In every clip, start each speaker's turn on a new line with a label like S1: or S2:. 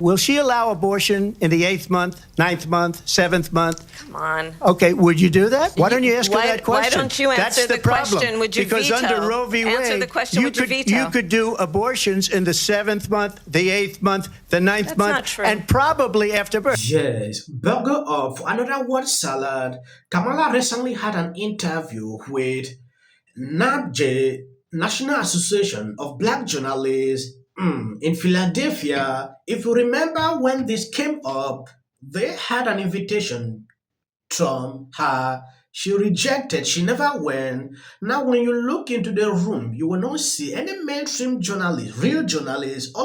S1: Will she allow abortion in the 8th month, 9th month, 7th month?
S2: Come on.
S1: Okay, would you do that? Why don't you ask her that question?
S2: Why don't you answer the question? Would you
S1: because
S2: veto?
S1: Under Roe v.
S2: Answer
S1: Wade,
S2: the question, would you veto?
S1: You could do abortions in the 7th month, the 8th month, the 9th month,
S2: not true.
S1: and probably after birth.
S3: Yes, burger of another word salad. Kamala recently had an interview with NABJ, National Association of Black Journalists, in Philadelphia. If you remember when this came up, they had an invitation from her. She rejected. She never went. Now, when you look into the room, you will not see any mainstream journalist, real journalist,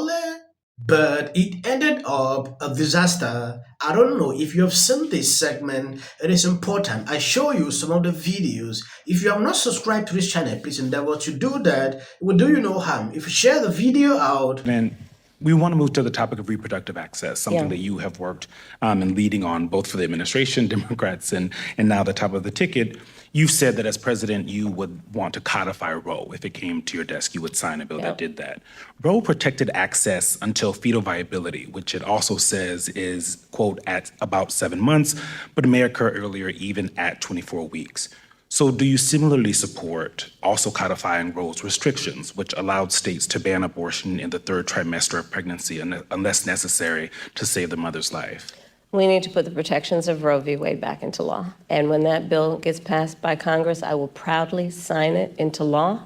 S3: but it ended up a disaster. I don't know if you have seen this segment. It is important. I show you some of the videos. If you have not subscribed to this channel, please endeavor to do that. It will do you no harm. If you share the video out.
S4: And we want to move to the topic of reproductive access, something that you have worked and leading on both for the administration, Democrats, and now the top of the ticket. You've said that as president, you would want to codify Roe. If it came to your desk, you would sign a bill that did that. Roe protected access until fetal viability, which it also says is, quote, at about 7 months, but it may occur earlier, even at 24 weeks. So do you similarly support also codifying Roe's restrictions, which allowed states to ban abortion in the 3rd trimester of pregnancy unless necessary to save the mother's life?
S5: We need to put the protections of Roe v. Wade back into law. And when that bill gets passed by Congress, I will proudly sign it into law.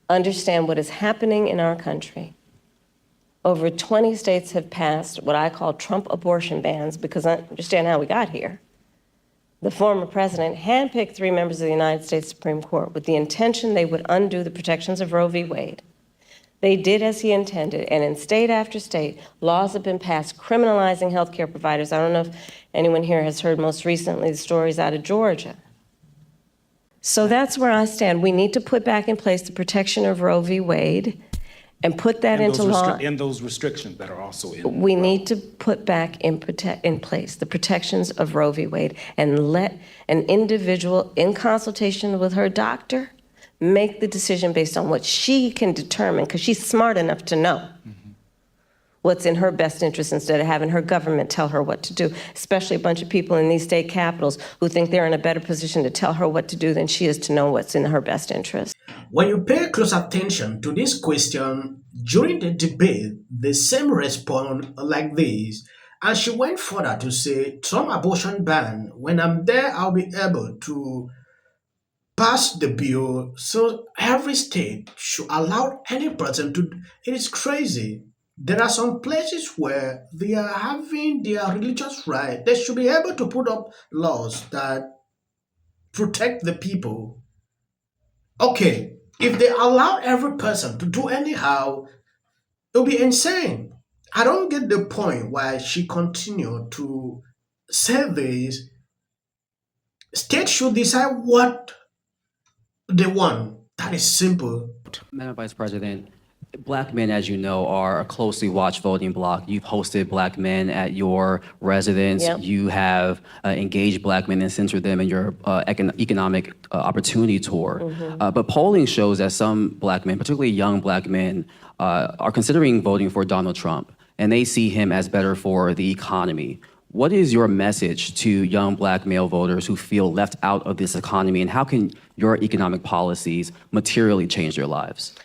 S5: Understand what is happening in our country. Over 20 states have passed what I call Trump abortion bans because I understand how we got here. The former president handpicked 3 members of the United States Supreme Court with the intention they would undo the protections of Roe v. Wade. They did as he intended, and in state after state, laws have been passed criminalizing healthcare providers. I don't know if anyone here has heard most recently the stories out of Georgia. So that's where I stand. We need to put back in place the protection of Roe v. Wade and put that into law.
S4: And those restrictions that are also in
S5: We need to put back in place the protections of Roe v. Wade and let an individual, in consultation with her doctor, make the decision based on what she can determine, because she's smart enough to know what's in her best interest instead of having her government tell her what to do, especially a bunch of people in these state capitals who think they're in a better position to tell her what to do than she is to know what's in her best interest.
S3: When you pay close attention to this question, during the debate, the same respond like this. And she went further to say, Trump abortion ban, when I'm there, I'll be able to pass the bill so every state should allow any person to. It is crazy. There are some places where they are having their religious right. They should be able to put up laws that protect the people. Okay, if they allow every person to do anyhow, it'll be insane. I don't get the point why she continued to say this. States should decide what they want. That is simple.
S6: Madam Vice President, Black men, as you know, are a closely watched voting bloc. You've hosted Black men at your residence.
S5: Yep.
S6: You have engaged Black men and centered them in your economic opportunity tour. But polling shows that some Black men, particularly young Black men, are considering voting for Donald Trump, and they see him as better for the economy. What is your message to young Black male voters who feel left out of this economy, and how can your economic policies materially change their lives?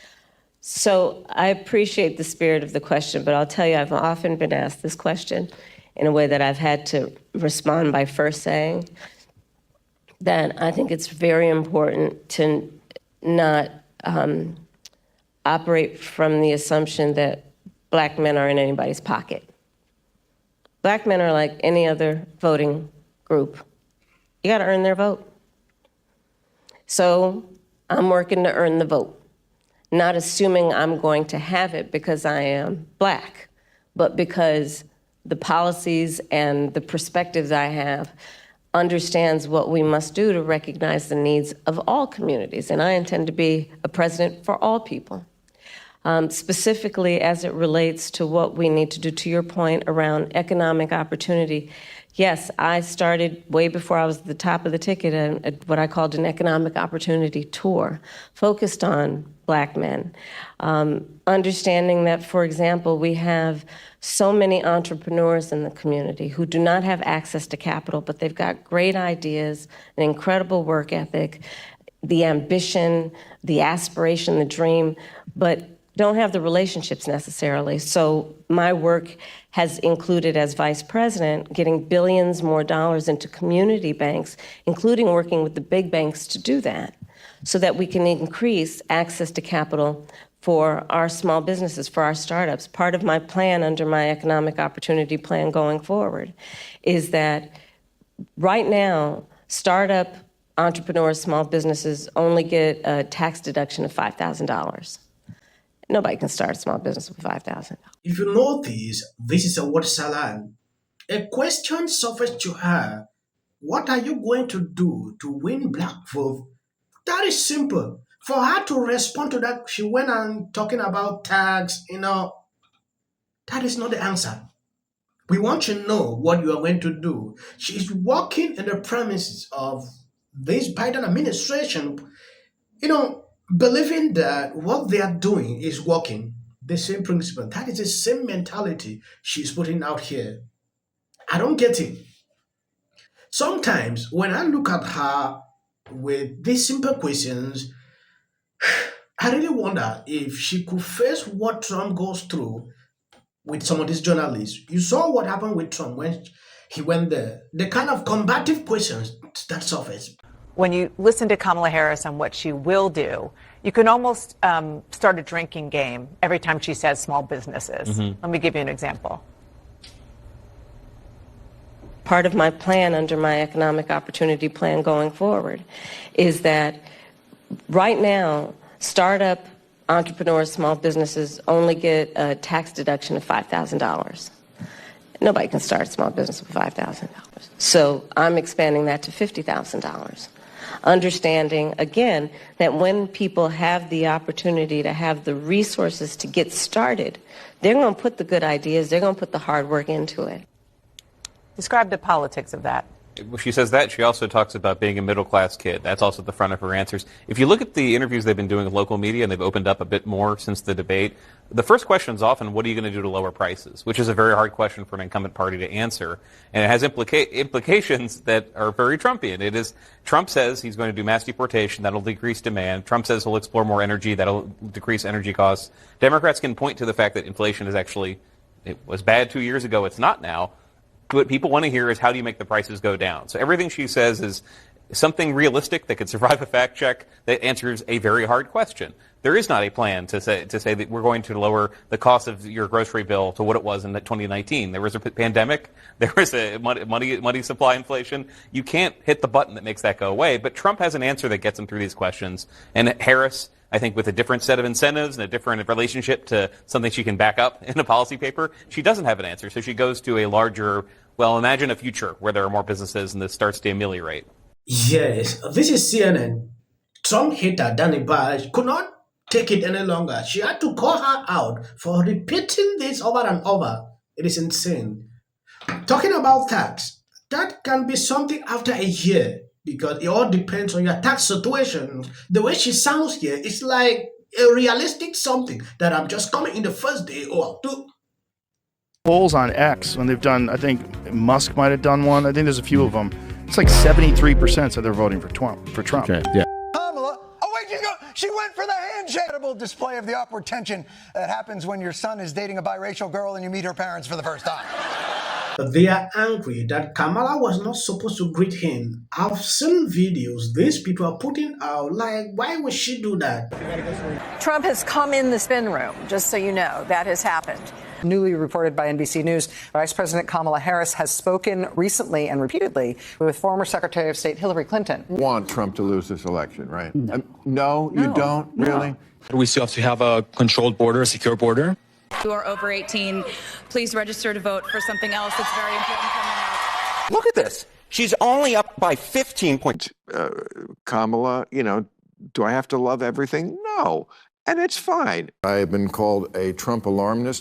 S5: So I appreciate the spirit of the question, but I'll tell you, I've often been asked this question in a way that I've had to respond by first saying that I think it's very important to not operate from the assumption that Black men are in anybody's pocket. Black men are like any other voting group. You gotta earn their vote. So I'm working to earn the vote. Not assuming I'm going to have it because I am Black, but because the policies and the perspectives I have understands what we must do to recognize the needs of all communities. And I intend to be a president for all people. specifically as it relates to what we need to do, to your point around economic opportunity. Yes, I started way before I was at the top of the ticket, what I called an economic opportunity tour, focused on Black men. Understanding that, for example, we have so many entrepreneurs in the community who do not have access to capital, but they've got great ideas, an incredible work ethic, the ambition, the aspiration, the dream, but don't have the relationships necessarily. So my work has included, as vice president, getting billions more dollars into community banks, including working with the big banks to do that, so that we can increase access to capital for our small businesses, for our startups. Part of my plan under my economic opportunity plan going forward is that right now, startup entrepreneurs, small businesses only get a tax deduction of $5,000. Nobody can start a small business with $5,000.
S3: If you notice, this is a word salad. A question surfaced to her. What are you going to do to win Black vote? That is simple. For her to respond to that, she went on talking about tax, that is not the answer. We want to know what you are going to do. She is working in the premises of this Biden administration, believing that what they are doing is working. The same principle. That is the same mentality she's putting out here. I don't get it. Sometimes when I look at her with these simple questions, I really wonder if she could face what Trump goes through with some of these journalists. You saw what happened with Trump when he went there. The kind of combative questions that surfaced.
S7: When you listen to Kamala Harris on what she will do, you can almost start a drinking game every time she says small businesses. Let me give you an example.
S5: Part of my plan under my economic opportunity plan going forward is that right now, startup entrepreneurs, small businesses only get a tax deduction of $5,000. Nobody can start a small business with $5,000. So I'm expanding that to $50,000. Understanding, again, that when people have the opportunity to have the resources to get started, they're going to put the good ideas, they're going to put the hard work into it.
S7: Describe the politics of that.
S8: She says that. She also talks about being a middle-class kid. That's also at the front of her answers. If you look at the interviews they've been doing with local media, and they've opened up a bit more since the debate, the first question is often, what are you going to do to lower prices? Which is a very hard question for an incumbent party to answer. And it has implications that are very Trumpian. It is, Trump says he's going to do mass deportation. That'll decrease demand. Trump says he'll explore more energy. That'll decrease energy costs. Democrats can point to the fact that inflation is actually, it was bad 2 years ago. It's not now. What people want to hear is, how do you make the prices go down? So everything she says is something realistic that could survive a fact check that answers a very hard question. There is not a plan to say that we're going to lower the cost of your grocery bill to what it was in 2019. There was a pandemic. There was a money supply inflation. You can't hit the button that makes that go away. But Trump has an answer that gets him through these questions. And Harris, I think, with a different set of incentives and a different relationship to something she can back up in a policy paper, she doesn't have an answer. So she goes to a larger, well, imagine a future where there are more businesses and this starts to ameliorate.
S3: Yes, this is CNN. Trump hater Danny Bash could not take it any longer. She had to call her out for repeating this over and over. It is insane. Talking about tax, that can be something after a year, because it all depends on your tax situation. The way she sounds here, it's like a realistic something that I'm just coming in the first day or two.
S9: Polls on X, when they've done, I think Musk might have done one. I think there's a few of them. It's like 73% said they're voting for Trump.
S10: Okay, yeah.
S11: Kamala, oh wait, she went for the handshake. Incredible display of the awkward tension that happens when your son is dating a biracial girl and you meet her parents for the first time.
S3: They are angry that Kamala was not supposed to greet him. I've seen videos these people are putting out, like, why would she do that?
S7: Trump has come in the spin room, just so you know. That has happened.
S12: Newly reported by NBC News, Vice President Kamala Harris has spoken recently and repeatedly with former Secretary of State Hillary Clinton.
S10: Want Trump to lose this election, right? No, you don't? Really?
S13: We still have to have a controlled border, a secure border.
S14: You are over 18. Please register to vote for something else that's very important coming up.
S15: Look at this. She's only up by 15 points.
S10: Kamala, do I have to love everything? No. and it's fine. I have been called a Trump alarmist.